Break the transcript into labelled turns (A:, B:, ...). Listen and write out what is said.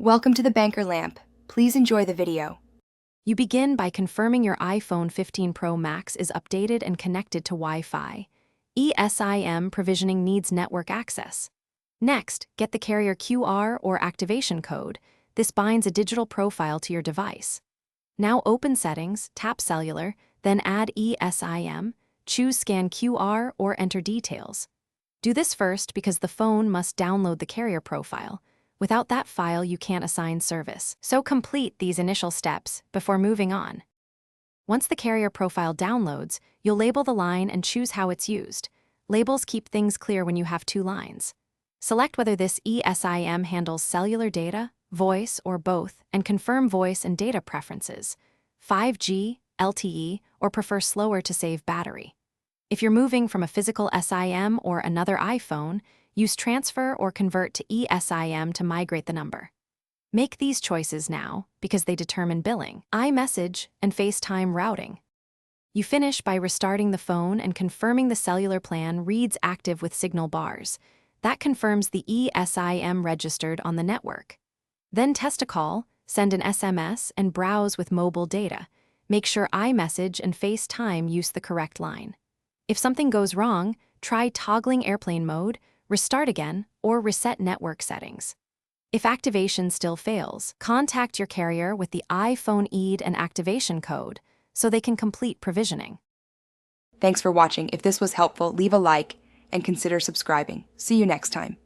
A: Welcome to the Banker Lamp. Please enjoy the video.
B: You begin by confirming your iPhone 15 Pro Max is updated and connected to Wi-Fi. Esim provisioning needs network access. Next, get the carrier QR or activation code. This binds a digital profile to your device. Now open Settings, tap Cellular, then add Esim, choose Scan QR or enter details. Do this first because the phone must download the carrier profile. Without that file, you can't assign service. So complete these initial steps before moving on. Once the carrier profile downloads, you'll label the line and choose how it's used. Labels keep things clear when you have two lines. Select whether this Esim handles cellular data, voice, or both, and confirm voice and data preferences, 5G, LTE, or prefer slower to save battery. If you're moving from a physical SIM or another iPhone, use transfer or convert to Esim to migrate the number. Make these choices now because they determine billing, iMessage, and FaceTime routing. You finish by restarting the phone and confirming the cellular plan reads active with signal bars. That confirms the Esim registered on the network. Then test a call, send an SMS, and browse with mobile data. Make sure iMessage and FaceTime use the correct line. If something goes wrong, try toggling airplane mode, restart again, or reset network settings. If activation still fails, contact your carrier with the iPhone EID and activation code so they can complete provisioning.
A: Thanks for watching. If this was helpful, leave a like and consider subscribing. See you next time.